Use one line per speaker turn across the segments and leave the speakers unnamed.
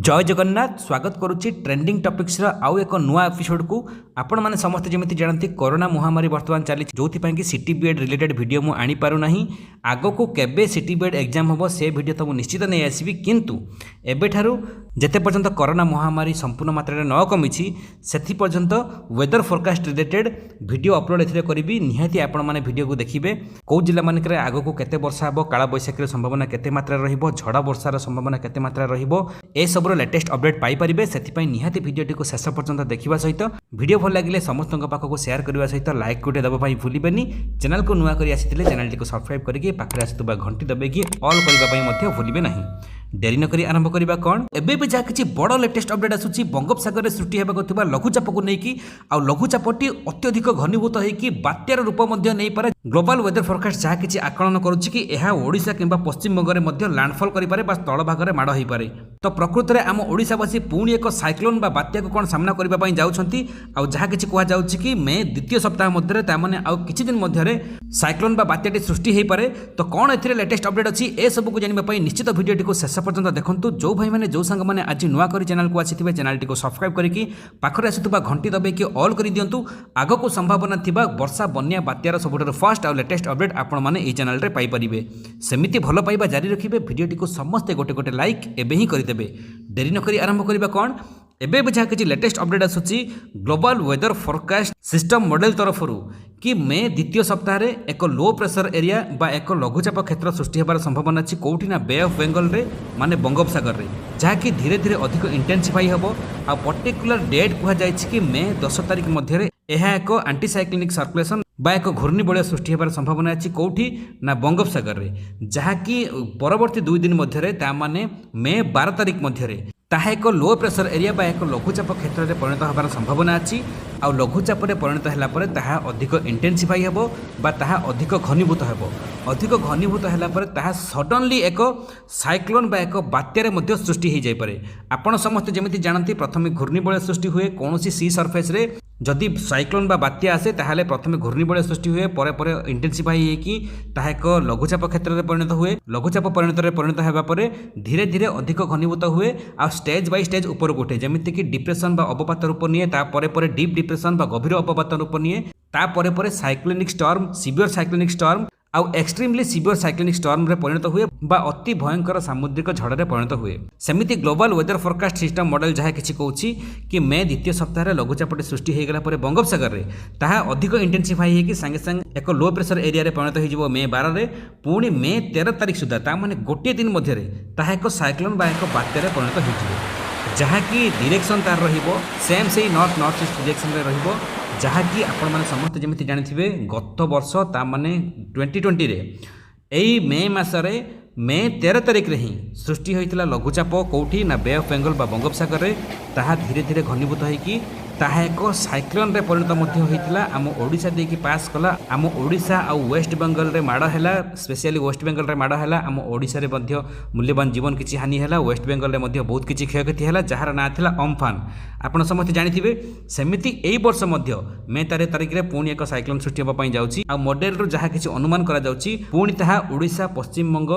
जय जगन्नाथ स्वागत करुच्ची trending topics आउ एक नुआ एपिसोड को आपण मैंने समस्त जमी जानती कोरोना महामारी बर्तमान चली जो सिटी बीएड रिलेटेड वीडियो मुझे आनी पारु नहीं आग को केबे सिटी बीएड एग्जाम हम से वीडियो तो मुझे निश्चित नहीं आसबि किंतु एबेठारु जेते पर्यंत कोरोना महामारी संपूर्ण मात्रा न कमी से पर्यंत weather forecast related video upload एथिरे करी निहाती आपण माने वीडियो को देखिए कौ जिला मानक आग को केते वर्षा हम काला बैशाखी संभावना केते मात्रा रहिबो झड़ा वर्षार संभावना केते मात्रा रहिबो ए सब लेटेस्ट अपडेट पाइपारे से निहाती वीडियोटी को शेष पर्यंत देखा सहित वीडियो भल लगे समस्त पाखक सेयार करने सहित लाइक गोटे दबाई भूलें चैनल को नुआ कर चैनल को सब्सक्राइब करके पाखे आसुवा घंटी दबाई ऑल करने भूलें नहीं डेरी नक आरंभ करवा कौन एबे भी जहाँ किसी बड़ लेटेस्ट अपडेट आसूँ बंगोपसागर सृष्टि होगा लघुचाप को लेकिन आ लघुचापटी अत्यधिक घनीभूत होकर बात्यार रूप नहीं पारे ग्लोबल वेदर फोरकास्ट जहाँ किसी आकलन करुच्ची कि यह ओडिशा किंबा पश्चिम बंगरे लैंडफॉल करे स्थल भाग में माड़ हो पारे तो प्रकृत में आम ओडिशावासी पुणी एक साइक्लोन बा बात्या को कौन सामना करने जाऊँगी जहाँ किसी कहुच्छी कि मे द्वितीय सप्ताह मध्य आउ किछि दिन मध्य साइक्लोन बा बात्याटी सृष्टि हो पारे तो कौन ए लेटेस्ट अपडेट अच्छी ए सब को जानवाई निश्चित वीडियोटी को शेष पर्यंत देखूँ जो भाई मैंने जो सांग मैंने आज नुआ कर चैनल को आसी चैनल को सब्सक्राइब करके पाखरे आसुवा घंटी दबाई ऑल कर दिंतु आग को संभावना थिबा वर्षा बन्या बात्यार सबुठार फास्ट और लेटेस्ट अपडेट आपण मैंने ये चैनल रे पाइपारे सेमिति भल पाइबा जारी रखिए वीडियोटी को समस्ते गोटे गोटे लाइक एबे ही करदेवे डेरी नक आरंभ करवा कौन एबे भी जहाँ किसी लेटेस्ट अपडेट आसूँ global weather forecast system model तरफ कि मे द्वितीय सप्ताह एक लो प्रेशर एरिया बा एक लघुचाप क्षेत्र सृष्टि होबार संभावना अच्छी कौटी ना बे ऑफ बेंगल रे माने बंगोपसागर रे जहाँकि धीरे धीरे अधिक इंटेंसिफाई हम आ पर्टिकुलर डेट कहुई कि मे 10 तारिख मध्य यह एक एंटीसाइक्लोनिक सर्कुलेशन बा एक घूर्णिबलय सृष्टि होबार संभावना अच्छी कौटी ना बंगोपसागर रे जहाँकि परवर्ती 2 दिन मध्य माने मे 12 तारिख मध्य ताहा एक लो प्रेशर एरिया बा एक लघुचाप क्षेत्र में परिणत होबार संभावना अच्छी आ लघुचाप परिणत होगापर ताहा अधिक इंटेंसिफाई हम बा ताहा अधिक घनीभूत हो अधिक घनीभूत होगापर ताहा सडनली एक साइक्लोन बा एक बात्यार मध्य सृष्टि हो जाए आपण समस्त जमी जानती प्रथम घूर्णिबलय सृष्टि हुए कौन सी सरफेस रे जदि साइक्लोन बा बात्या आसे ताहले प्रथम घूर्णिबलय सृष्टि हुए पर इंटेंसिफाई होगी ताहा एक लघुचाप क्षेत्र में परिणत हुए लघुचाप परिणत होगा धीरे धीरे अधिक घनीभूत हुए आ स्टेज बाय स्टेज ऊपर उठे जमीती कि डिप्रेशन बा अवपात रूप निए तापर डीप डिप्रेशन बा गभीर अवपात रूप निए तापर cyclonic storm severe cyclonic storm आउ एक्सट्रीमली सीवियर साइक्लोनिक स्टॉर्म रे परिणत हुए बा अति भयंकर सामुद्रिक झड़ में परिणत हुए सेमिति global weather forecast system model जहाँ किसी कहूँ कि मे द्वितीय सप्ताह लघुचापटी सृष्टि होगला बंगोपसागर रे ताहा अधिक इंटेंसिफाई होगी सांगे सांगे एक लो प्रेशर एरिया रे परिणत हो मे 12 रे पुणी मे 13 तारिख सुधा ता माने गोटे दिन मध्य ताहा एक साइक्लोन बा एक बात्यार परिणत हो जहाँकि डिरेक्शन तार रहिबो सेम से नॉर्थ नॉर्थ ईस्ट डिरेक्शन रे रहिबो जहाँकि आपण मैंने समस्त जमी जानी गत वर्ष ता माने 2020 रे एई मे मासरे मे 13 तारिख रे ही सृष्टि होइतिला लघुचाप कौटी ना बे ऑफ बेंगल बा बंगोपसागर रे ताहा धीरे धीरे घनीभूत होइकी ताहा एक साइक्लोन रे परिणत मध्य होइतिला आम ओडिशा देकी पास कला आम ओडिशा आ वेस्ट बेंगल रे माड़ हैला स्पेशली वेस्ट बेंगल रे माड़ हैला आम ओडिशा रे मध्य मूल्यवान जीवन किछि हानि हैला वेस्ट बेंगल रे मध्य बहुत किछि क्षयक्षति हैला जहार ना थिला अम्फान आपण समस्त जानिथिबे सेमिति एई वर्ष मध्य मे 13 तारिख रे पुणी एक साइक्लोन सृष्टि होबा पई जाउची आ मॉडल रो जहा किछि अनुमान करा जाउची पुणी ताहा ओडिशा पश्चिम बंग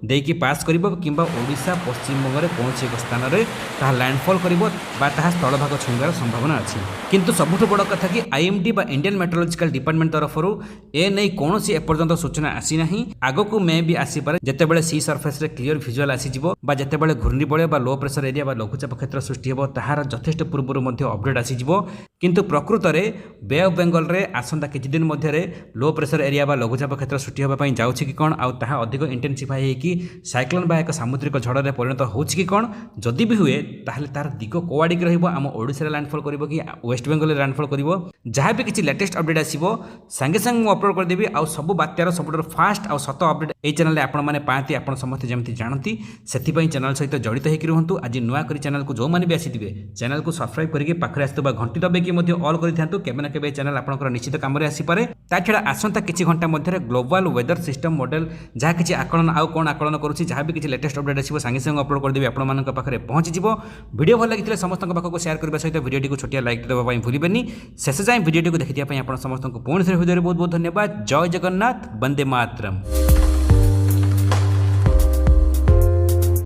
देकी पास करिवो किंबा ओडिशा पश्चिम बंग रे कोनसी एक स्थान रे ताहा लैंडफॉल करिवो बा ताहा स्थल भाग छुंगार संभावना अछि किंतु सबुठ बड़ कथा कि आईएमडी बा इंडियन मेट्रोलॉजिकल डिपार्टमेंट तरफ ए नहीं कौन सी एपर्यंत सूचना आसी नहीं आगो को मे भी आसी पारे जेते बेले सी सरफेस रे क्लियर विजुअल आसी जिवो बा जेते बेले घूर्णिबलय बा लो प्रेशर एरिया बा लघुचाप क्षेत्र सृष्टि हेबो ताहार यथेष्ट पूर्वरु मध्य अपडेट आसी जिवो किंतु प्रकृत रे बे ऑफ बेंगल रे आसंता किछि दिन मध्य रे लो प्रेशर एरिया बा लघुचाप क्षेत्र सृष्टि होबा पई जाउछि कि कोन आ ताहा अधिक इंटेंसिफाई हे कि साइक्लोन बा एक सामुद्रिक झड़ रे परिणत होछि कि कोन जदि भी हुए ताहले तार दिग कोआडी के रहइबो आम ओडिसा रे लैंडफॉल करिवो कि वेस्ट बेंगल रे लैंडफॉल करिवो जहाँ भी किसी लेटेस्ट अपडेट आसीबो संगे संग अपलोड कर देबी आ सब बात्यार सबुठार फास्ट आ सत अपडेट ए चैनल आपण माने पाती आपण समस्त जमती जानती सेति पई चैनल सहित जड़ित होकि रहंतु आज नुआ करी चैनल को जो माने भी आसीथिबे चैनल को सब्सक्राइब करके पाखरे आस्तबा घंटी दबेकी मध्ये ऑल करि थांतु केबे ना केबे चैनल आपनकर निश्चित काम रे आसी पारे ता छडा आसंता किछि घंटा मध्ये ग्लोबल वेदर सिस्टम मॉडल जहाँ किछि आकलन आ कोन आकलन करूछि जहाँ भी किछि लेटेस्ट अपडेट आसीबो संगे संग अपलोड कर देबी आपण मानक पाखरे पहुंची जिवो वीडियो भल लागितले समस्त पाखको शेयर करबा सहित वीडियो को छोटिया लाइक देबा पई भूलिबेनी शेष जाए वीडियो को देखिया पई आपण समस्त को पूर्ण हृदय बहुत बहुत धन्यवाद जय जगन्नाथ वंदे मातरम।